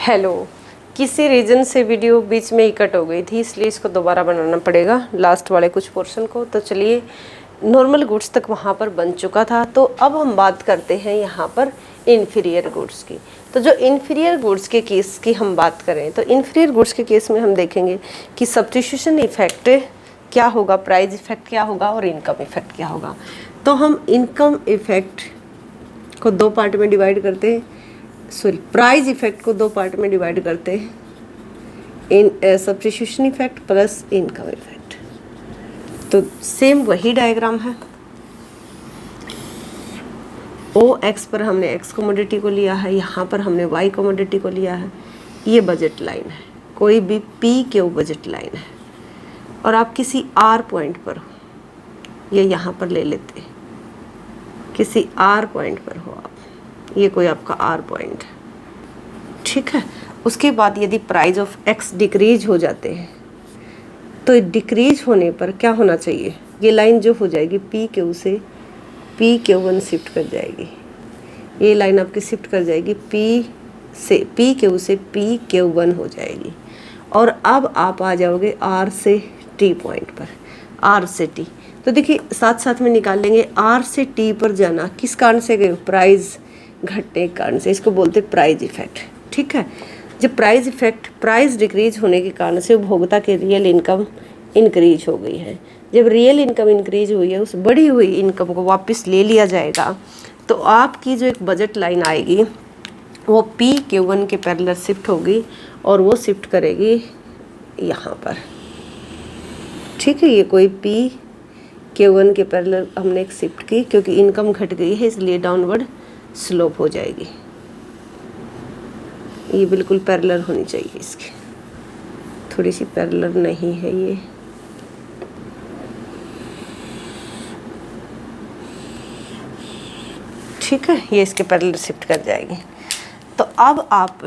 Hello. किसी reason से video बीच में ही कट हो गई थी, इसलिए इसको दोबारा बनाना पड़ेगा लास्ट वाले कुछ पोर्शन को। तो चलिए, नॉर्मल गुड्स तक वहाँ पर बन चुका था, तो अब हम बात करते हैं यहाँ पर इन्फीरियर गुड्स की। तो जो इन्फीरियर गुड्स के केस की हम बात करें, तो इन्फीरियर गुड्स के केस में हम देखेंगे कि सब्स्टिट्यूशन इफेक्ट क्या होगा, प्राइस इफेक्ट क्या होगा और इनकम इफेक्ट क्या होगा। तो हम इनकम इफेक्ट को दो पार्ट में डिवाइड करते हैं, सॉरी प्राइस इफेक्ट को दो पार्ट में डिवाइड करते हैं, in substitution effect plus income effect. तो सेम वही डायग्राम है। ओ एक्स पर हमने एक्स कमोडिटी को लिया है, यहाँ पर हमने वाई कमोडिटी को लिया है। ये बजट लाइन है, कोई भी पी क्यू बजट लाइन है, और आप किसी आर पॉइंट पर हो, ये यहाँ पर ले लेते हैं, किसी आर पॉइंट पर हो आप, ये कोई आपका आर पॉइंट है, ठीक है। उसके बाद यदि प्राइस ऑफ एक्स डिक्रीज हो जाते हैं, तो डिक्रीज होने पर क्या होना चाहिए, ये लाइन जो हो जाएगी पी क्यू से पी क्यू वन शिफ्ट कर जाएगी, ये लाइन आपकी शिफ्ट कर जाएगी पी क्यू से पी क्यू वन हो जाएगी। और अब आप आ जाओगे आर से टी पॉइंट पर, आर से टी। तो देखिए साथ साथ में निकाल लेंगे, आर से टी पर जाना किस कारण से गए, प्राइस घटने के कारण से, इसको बोलते प्राइस इफेक्ट, ठीक है। जब प्राइस इफेक्ट, प्राइस डिक्रीज होने के कारण से उपभोक्ता की रियल इनकम इंक्रीज हो गई है। जब रियल इनकम इंक्रीज हुई है, उस बढ़ी हुई इनकम को वापस ले लिया जाएगा, तो आपकी जो एक बजट लाइन आएगी वो पी क्यू वन के पैरेलल शिफ्ट होगी, और वो शिफ्ट करेगी यहाँ पर, ठीक है। ये कोई पी क्यू वन के पैरेलल हमने एक शिफ्ट की, क्योंकि इनकम घट गई है इसलिए डाउनवर्ड स्लोप हो जाएगी। ये बिल्कुल पैरेलल होनी चाहिए, इसकी थोड़ी सी पैरेलल नहीं है ये, ठीक है। ये इसके पैरेलल शिफ्ट कर जाएगी। तो अब आप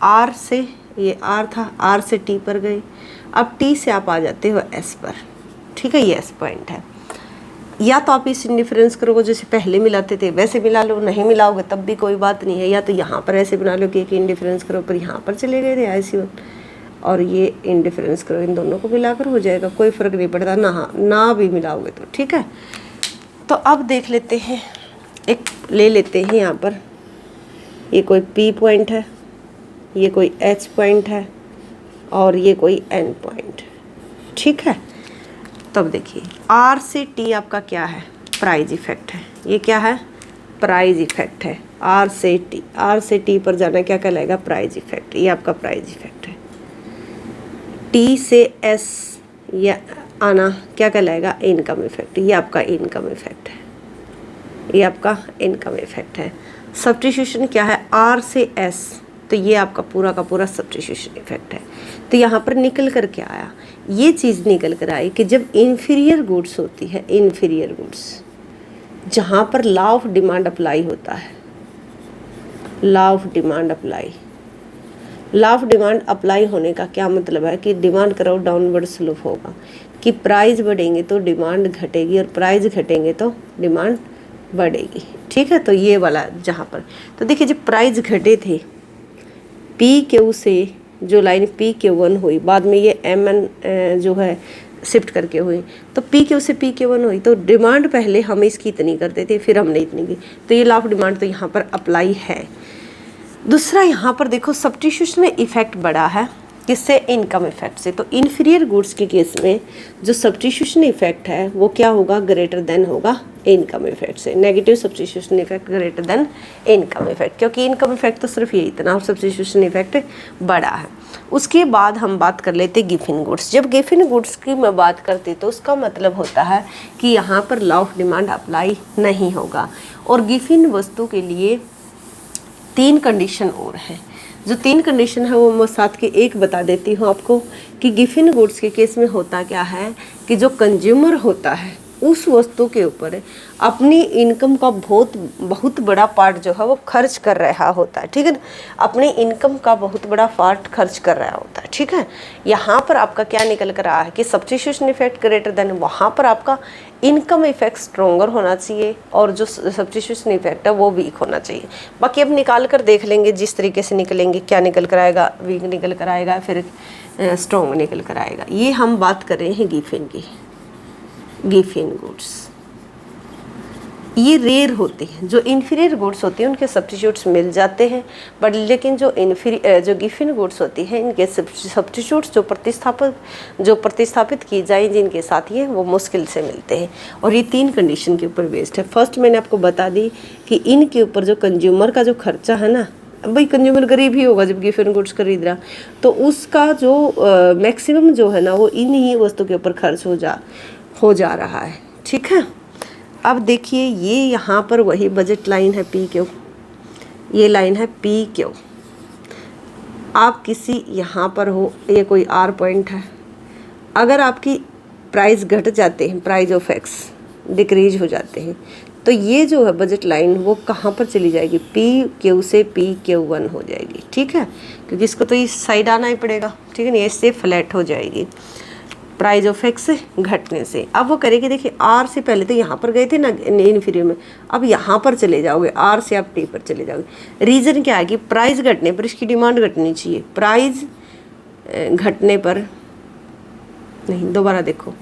आर से, ये आर था, आर से टी पर गए, अब टी से आप आ जाते हो एस पर, ठीक है। ये एस पॉइंट है। या तो आप इस इंडिफरेंस करोगे जैसे पहले मिलाते थे वैसे मिला लो, नहीं मिलाओगे तब भी कोई बात नहीं है। या तो यहाँ पर ऐसे बना लो कि एक इंडिफरेंस करो पर यहाँ पर चले गए थे ऐसी वन, और ये इंडिफरेंस करो, इन दोनों को मिलाकर हो जाएगा, कोई फ़र्क नहीं पड़ता, ना भी मिलाओगे तो, ठीक है। तो अब देख लेते हैं, एक ले लेते हैं यहाँ पर, ये कोई पी पॉइंट है, ये कोई एच पॉइंट है, और ये कोई एन पॉइंट, ठीक है। तब देखिए आर से टी आपका क्या है, प्राइस इफेक्ट है। ये क्या है, प्राइस इफेक्ट है। आर से टी पर जाना क्या कहलाएगा, प्राइस इफेक्ट। ये आपका प्राइस इफेक्ट है। टी से एस या आना क्या कहलाएगा, इनकम इफेक्ट। ये आपका इनकम इफेक्ट है, ये आपका इनकम इफेक्ट है। सब्स्टिट्यूशन क्या है, आर से एस, तो ये आपका पूरा का पूरा सब्स्टिट्यूशन इफेक्ट है। तो यहाँ पर निकल कर क्या आया, ये चीज़ निकल कर आई कि जब इन्फीरियर गुड्स होती है, इन्फीरियर गुड्स जहाँ पर लॉ ऑफ डिमांड अप्लाई होता है, law of demand apply, law of demand apply होने का क्या मतलब है कि डिमांड करो डाउनवर्ड स्लोप होगा, कि प्राइस बढ़ेंगे तो डिमांड घटेगी और प्राइस घटेंगे तो डिमांड बढ़ेगी, ठीक है। तो ये वाला जहाँ पर, तो देखिए जब प्राइस घटे थे पी क्यू से, जो लाइन पी क्यू वन हुई, बाद में ये एम एन जो है शिफ्ट करके हुई, तो पी क्यू से पी क्यू वन हुई, तो डिमांड पहले हम इसकी इतनी करते थे, फिर हमने इतनी की, तो ये लॉ ऑफ डिमांड तो यहाँ पर अप्लाई है। दूसरा यहाँ पर देखो सब्स्टिट्यूशन में इफेक्ट बड़ा है, किससे, इनकम इफेक्ट से। तो इन्फीरियर गुड्स के केस में जो सब्स्टिट्यूशन इफेक्ट है वो क्या होगा, ग्रेटर देन होगा इनकम इफेक्ट से। Negative substitution effect greater than income effect, क्योंकि इनकम इफेक्ट तो सिर्फ ये इतना और सब्स्टिट्यूशन इफेक्ट बड़ा है। उसके बाद हम बात कर लेते गिफिन गुड्स। जब गिफिन गुड्स की मैं बात करती तो उसका मतलब होता है कि यहाँ पर लॉ ऑफ डिमांड अप्लाई नहीं होगा, और गिफिन वस्तु के लिए 3 कंडीशन और हैं। जो 3 कंडीशन है वो मैं साथ के एक बता देती हूँ आपको, कि गिफिन गुड्स के केस में होता क्या है कि जो कंज्यूमर होता है उस वस्तु के ऊपर अपनी इनकम का बहुत बड़ा पार्ट जो है वो खर्च कर रहा होता है, ठीक है ना। अपनी इनकम का बहुत बड़ा पार्ट खर्च कर रहा होता है, ठीक है। यहाँ पर आपका क्या निकल कर रहा है कि सब्स्टिट्यूशन इफेक्ट ग्रेटर देन, वहाँ पर आपका इनकम इफेक्ट स्ट्रोंगर होना चाहिए और जो सब्स्टिट्यूशन इफेक्ट है वो वीक होना चाहिए। बाकी अब निकाल कर देख लेंगे जिस तरीके से निकलेंगे, क्या निकल कर आएगा, वीक निकल कर आएगा, फिर स्ट्रॉन्ग निकल कर आएगा। ये हम बात कर रहे हैं गिफिन की, गिफिन गुड्स। ये रेयर होते हैं, जो इन्फीरियर गुड्स होती हैं उनके सब्स्टिट्यूट्स मिल जाते हैं, बट लेकिन जो गिफिन गुड्स होती हैं इनके सब्स्टिट्यूट्स जो प्रतिस्थापित की जाए जिनके साथ ये वो मुश्किल से मिलते हैं। और ये 3 कंडीशन के ऊपर बेस्ड है। फर्स्ट मैंने आपको बता दी कि इनके ऊपर जो कंज्यूमर का जो खर्चा है ना, भाई कंज्यूमर गरीब ही होगा जब गिफिन गुड्स खरीद रहा, तो उसका जो मैक्सिमम जो है ना वो इन ही वस्तु के ऊपर खर्च हो जा रहा है, ठीक है। अब देखिए ये यहाँ पर वही बजट लाइन है पी क्यू, ये लाइन है पी क्यू। आप किसी यहाँ पर हो, ये कोई आर पॉइंट है, अगर आपकी प्राइस घट जाते हैं, प्राइस ऑफ एक्स डिक्रीज हो जाते हैं, तो ये जो है बजट लाइन वो कहाँ पर चली जाएगी, पी क्यू से पी क्यू 1 हो जाएगी, ठीक है। क्योंकि इसको तो इस साइड आना ही पड़ेगा, ठीक है ना, इससे फ्लैट हो जाएगी प्राइस ऑफ एक्स से घटने से। अब वो करेगी, देखिए आर से पहले तो यहाँ पर गए थे ना इन्फीरियर में, अब यहाँ पर चले जाओगे, आर से आप टी पर चले जाओगे। रीज़न क्या है कि प्राइस घटने पर इसकी डिमांड घटनी चाहिए, प्राइस घटने पर नहीं, दोबारा देखो,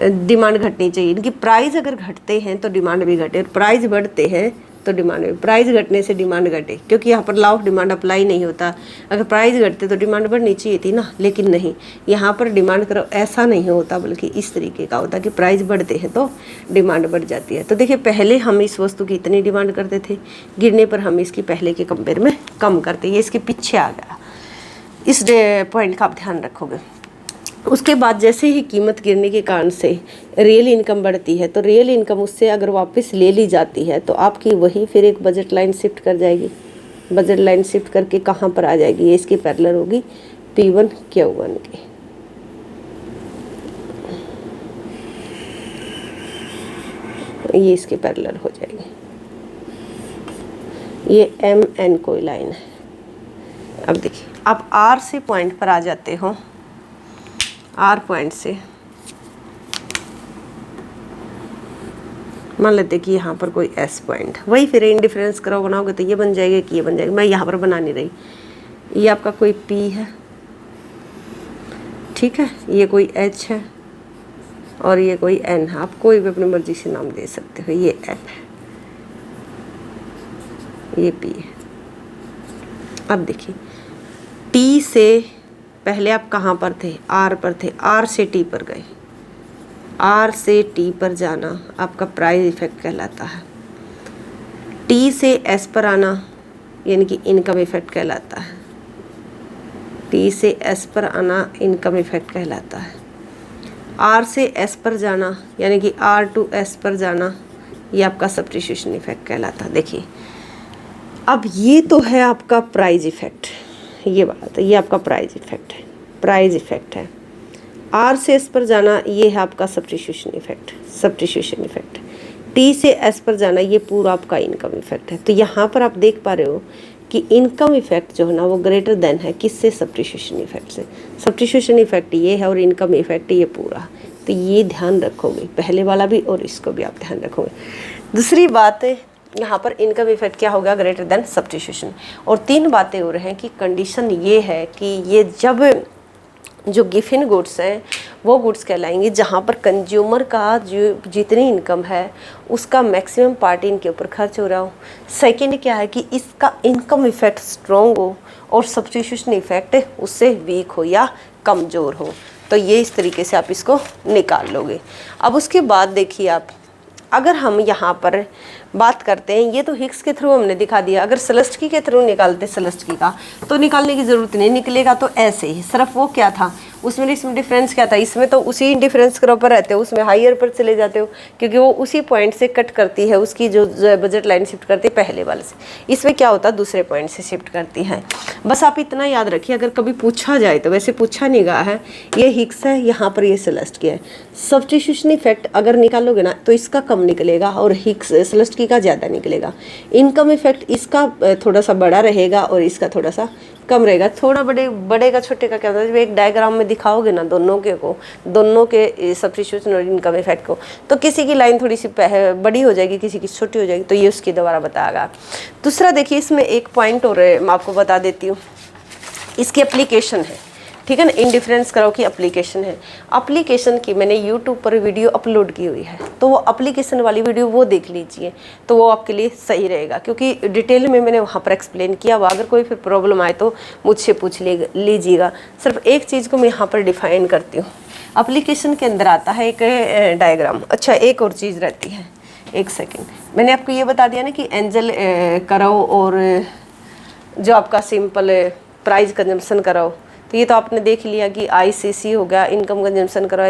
डिमांड घटनी चाहिए। इनकी प्राइस अगर घटते हैं तो डिमांड भी घटे, प्राइस बढ़ते हैं तो डिमांड भी, प्राइस घटने से डिमांड घटे, क्योंकि यहाँ पर लॉ ऑफ डिमांड अप्लाई नहीं होता। अगर प्राइस घटते तो डिमांड बढ़नी चाहिए थी ना, लेकिन नहीं, यहाँ पर डिमांड करो ऐसा नहीं होता, बल्कि इस तरीके का होता कि प्राइस बढ़ते हैं तो डिमांड बढ़ जाती है। तो देखिए पहले हम इस वस्तु की इतनी डिमांड करते थे, गिरने पर हम इसकी पहले के कंपेयर में कम करते, ये इसके पीछे आ गया। इस पॉइंट का आप ध्यान रखोगे। उसके बाद जैसे ही कीमत गिरने के कारण से रियल इनकम बढ़ती है, तो रियल इनकम उससे अगर वापस ले ली जाती है तो आपकी वही फिर एक बजट लाइन शिफ्ट कर जाएगी। बजट लाइन शिफ्ट करके कहाँ पर आ जाएगी, ये इसकी पैरेलल होगी P1 Q1 की। ये इसकी पैरेलल हो जाएगी, ये MN कोई लाइन है। अब देखिए, आप R से पॉइंट पर आ जाते हो, आर पॉइंट से मान लेते कि यहाँ पर कोई एस पॉइंट, वही फिर इंडिफरेंस करो बनाओगे तो ये बन जाएगा कि ये बन जाएगा। मैं यहाँ पर बना नहीं रही, ये आपका कोई पी है, ठीक है, ये कोई एच है और ये कोई एन है। आप कोई भी अपनी मर्जी से नाम दे सकते हो। ये एफ है, ये पी है। अब देखिए टी से पहले आप कहाँ पर थे, आर पर थे, आर से टी पर गए, आर से टी पर जाना आपका प्राइस इफेक्ट कहलाता है। टी से एस पर आना यानी कि इनकम इफेक्ट कहलाता है। टी से एस पर आना इनकम इफेक्ट कहलाता है। आर से एस पर जाना यानी कि आर टू एस पर जाना, ये आपका सब्स्टिट्यूशन इफेक्ट कहलाता है। देखिए अब ये तो है आपका प्राइस इफेक्ट, ये बात है, ये आपका प्राइस इफेक्ट है, प्राइस इफेक्ट है। आर से एस पर जाना ये है आपका substitution effect, substitution effect. T से एस पर जाना ये पूरा आपका इनकम इफेक्ट है। तो यहाँ पर आप देख पा रहे हो कि इनकम इफेक्ट जो है ना वो ग्रेटर देन है किससे, सब्स्टिट्यूशन इफेक्ट से। सब्स्टिट्यूशन इफेक्ट ये है और इनकम इफेक्ट ये पूरा। तो ये ध्यान रखोगे, पहले वाला भी और इसको भी आप ध्यान रखोगे। दूसरी बात है यहाँ पर इनकम इफेक्ट क्या होगा, ग्रेटर देन सब्स्टिट्यूशन। और 3 बातें हो रही हैं कि कंडीशन ये है कि ये जब जो गिफिन गुड्स हैं वो गुड्स कहलाएंगे जहाँ पर कंज्यूमर का जो जितनी इनकम है उसका मैक्सिमम पार्ट इनके ऊपर खर्च हो रहा हो। सेकंड क्या है कि इसका इनकम इफेक्ट स्ट्रॉन्ग हो और सब्स्टिट्यूशन इफेक्ट उससे वीक हो या कमज़ोर हो। तो ये इस तरीके से आप इसको निकाल लोगे। अब उसके बाद देखिए आप अगर हम यहाँ पर बात करते हैं, ये तो हिग्स के थ्रू हमने दिखा दिया, अगर सेलेस्टिकी के थ्रू निकालते सेलेस्टिकी का तो निकालने की ज़रूरत नहीं, निकलेगा तो ऐसे ही। सिर्फ वो क्या था उसमें, इसमें डिफरेंस क्या था, इसमें तो उसी डिफरेंस के ऊपर रहते हो, उसमें हायर पर चले जाते हो क्योंकि वो उसी पॉइंट से कट करती है, उसकी जो बजट लाइन शिफ्ट करती है पहले वाले से। इसमें क्या होता है दूसरे पॉइंट से शिफ्ट करती है। बस आप इतना याद रखिए, अगर कभी पूछा जाए तो, वैसे पूछा नहीं गया है, ये हिग्स है, यहाँ पर ये सेलेस्टिकी है। सब्स्टिट्यूशन इफेक्ट अगर निकालोगे ना तो इसका कम निकलेगा और हिग्स सेलेस्टिकी का ज़्यादा निकलेगा। इनकम इफेक्ट इसका थोड़ा सा बड़ा रहेगा और इसका थोड़ा सा कम रहेगा। थोड़ा बड़े का छोटे का क्या होता है, जब एक डायग्राम में दिखाओगे ना दोनों के सब्स्टिट्यूशन और इनकम इफेक्ट को, तो किसी की लाइन थोड़ी सी बड़ी हो जाएगी, किसी की छोटी हो जाएगी, तो ये उसकी दोबारा बताएगा। दूसरा देखिए, इसमें एक पॉइंट और मैं आपको बता देती हूँ, इसकी एप्लीकेशन है, ठीक है ना, इंडिफरेंस करो की एप्लीकेशन है। एप्लीकेशन की मैंने यूट्यूब पर वीडियो अपलोड की हुई है, तो वो एप्लीकेशन वाली वीडियो वो देख लीजिए, तो वो आपके लिए सही रहेगा क्योंकि डिटेल में मैंने वहाँ पर एक्सप्लेन किया हुआ। अगर कोई फिर प्रॉब्लम आए तो मुझसे पूछ लीजिएगा। सिर्फ एक चीज़ को मैं यहाँ पर डिफाइन करती हूँ। एप्लीकेशन के अंदर आता है एक डायग्राम। अच्छा, एक और चीज़ रहती है, एक सेकेंड, मैंने आपको ये बता दिया ना कि एंजल कराओ और जो आपका सिंपल प्राइस कंजम्पशन कराओ, तो ये तो आपने देख लिया कि ICC हो गया, इनकम कंजम्पशन कराओ,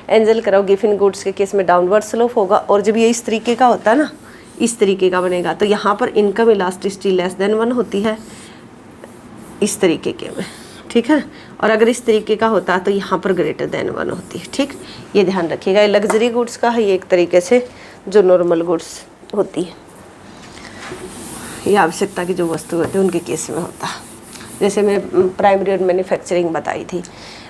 एंजल कराओ गिवन गुड्स के केस में डाउनवर्ड स्लोप होगा। और जब ये इस तरीके का होता है ना, इस तरीके का बनेगा, तो यहाँ पर इनकम इलास्टिसिटी लेस देन 1 होती है इस तरीके के में, ठीक है। और अगर इस तरीके का होता है तो यहाँ पर ग्रेटर देन 1 होती है, ठीक। ये ध्यान रखिएगा, ये लग्जरी गुड्स का है, ये एक तरीके से जो नॉर्मल गुड्स होती है, ये आवश्यकता की जो वस्तु होती है उनके केस में होता है, जैसे मैं प्राइमरी और मैन्युफैक्चरिंग बताई थी।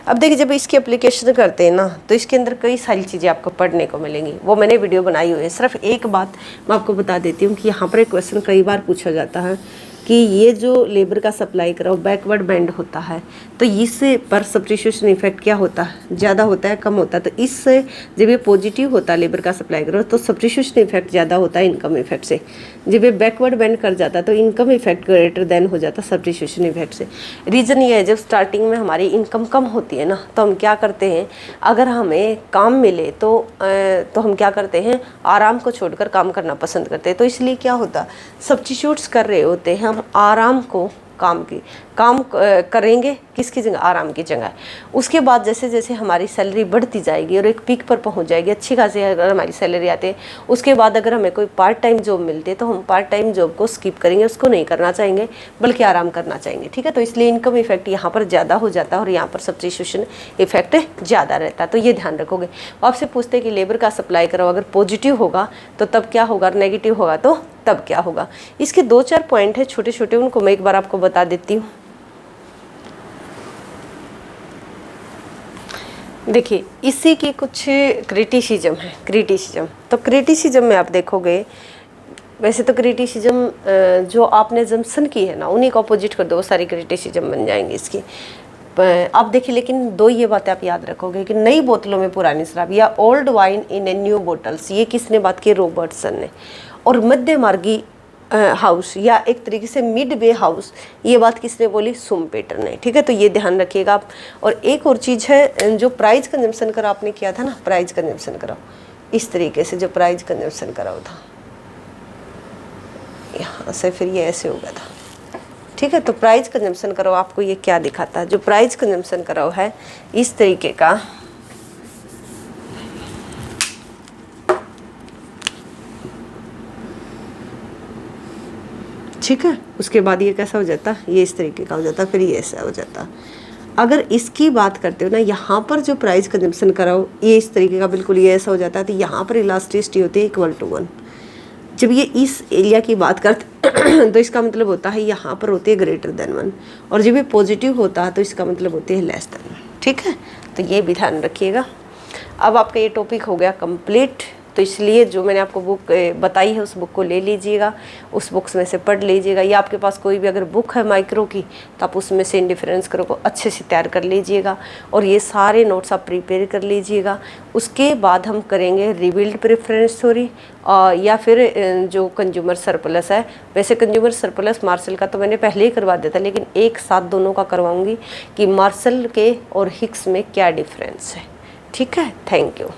अब देखिए, जब इसकी एप्लीकेशन करते हैं ना तो इसके अंदर कई सारी चीज़ें आपको पढ़ने को मिलेंगी, वो मैंने वीडियो बनाई हुई है। सिर्फ एक बात मैं आपको बता देती हूँ कि यहाँ पर एक क्वेश्चन कई बार पूछा जाता है कि ये जो लेबर का सप्लाई कराओ बैकवर्ड बेंड होता है, तो इससे पर सब्स्टिट्यूशन इफेक्ट क्या होता है, ज़्यादा होता है कम होता है। तो इससे जब ये पॉजिटिव होता है लेबर का सप्लाई करो तो सब्स्टिट्यूशन इफेक्ट ज़्यादा होता है इनकम इफेक्ट से। जब ये बैकवर्ड बेंड कर जाता है तो इनकम इफेक्ट ग्रेटर देन हो जाता है सब्स्टिट्यूशन इफेक्ट से। रीज़न ये है, जब स्टार्टिंग में हमारी इनकम कम होती है ना, तो हम क्या करते हैं, अगर हमें काम मिले तो हम क्या करते हैं, आराम को छोड़कर काम करना पसंद करते हैं। तो इसलिए क्या होता, सब्स्टिट्यूट्स कर रहे होते हैं हम आराम को काम करेंगे, किसकी जगह, आराम की जगह। उसके बाद जैसे जैसे हमारी सैलरी बढ़ती जाएगी और एक पीक पर पहुंच जाएगी, अच्छी खासी अगर हमारी सैलरी आती है, उसके बाद अगर हमें कोई पार्ट टाइम जॉब मिलती है तो हम पार्ट टाइम जॉब को स्किप करेंगे, उसको नहीं करना चाहेंगे बल्कि आराम करना चाहेंगे, ठीक है। तो इसलिए इनकम इफेक्ट यहाँ पर ज़्यादा हो जाता है और यहाँ पर सब्स्टिट्यूशन इफेक्ट ज़्यादा रहता है। तो ये ध्यान रखोगे। आपसे पूछते हैं कि लेबर का सप्लाई करो, अगर पॉजिटिव होगा तो तब क्या होगा, नेगेटिव होगा तो तब क्या होगा। इसके 2-4 पॉइंट है छोटे छोटे, उनको मैं एक बार आपको बता देती हूँ। देखिए, इसी की कुछ क्रिटिसिज्म है, क्रिटिसिज्म। तो क्रिटिसिज्म में आप देखोगे, वैसे तो क्रिटिसिज्म जो आपने जम्सन की है ना, उन्हीं को अपोजिट कर दो, वो सारी क्रिटिसिज्म बन जाएंगी इसकी। आप देखिए, लेकिन 2 ये बातें आप याद रखोगे कि नई बोतलों में पुरानी शराब या old wine in a new bottles, ये किसने बात की, रॉबर्टसन ने। और मध्य मार्गी हाउस या एक तरीके से मिड वे हाउस, ये बात किसने बोली, शुम्पेटर ने, ठीक है। तो ये ध्यान रखिएगा आप। और एक और चीज़ है, जो प्राइस कंजम्पशन करा आपने किया था ना, प्राइस कंजम्पशन कराओ, इस तरीके से जो प्राइस कंजम्पशन कराओ था, यहाँ से फिर ये ऐसे हो गया था, ठीक है। तो प्राइस कंजम्पशन कराओ, आपको ये क्या दिखाता है, जो प्राइस कंजम्पशन कराओ है इस तरीके का, ठीक है। उसके बाद ये कैसा हो जाता, ये इस तरीके का हो जाता, फिर ये ऐसा हो जाता। अगर इसकी बात करते हो ना, यहाँ पर जो प्राइस कंजम्पशन कराओ ये इस तरीके का बिल्कुल ये ऐसा हो जाता है, तो यहाँ पर इलास्टिसिटी होती है =1। जब ये इस एरिया की बात करते तो इसका मतलब होता है यहाँ पर होती है ग्रेटर देन 1, और जब ये पॉजिटिव होता है तो इसका मतलब होती है लेस देन 1, ठीक है। तो ये भी ध्यान रखिएगा। अब आपका ये टॉपिक हो गया कंप्लीट। तो इसलिए जो मैंने आपको बुक बताई है उस बुक को ले लीजिएगा, उस बुक्स में से पढ़ लीजिएगा, या आपके पास कोई भी अगर बुक है माइक्रो की तो आप उसमें से इंडिफरेंस करो को अच्छे से तैयार कर लीजिएगा, और ये सारे नोट्स आप प्रिपेयर कर लीजिएगा। उसके बाद हम करेंगे रिबिल्ड प्रेफरेंस थ्योरी या फिर जो कंज्यूमर सरप्लस है। वैसे कंज्यूमर सरप्लस मार्शल का तो मैंने पहले ही करवा दिया था, लेकिन एक साथ दोनों का करवाऊँगी कि मार्शल के और हिक्स में क्या डिफरेंस है, ठीक है। Thank you.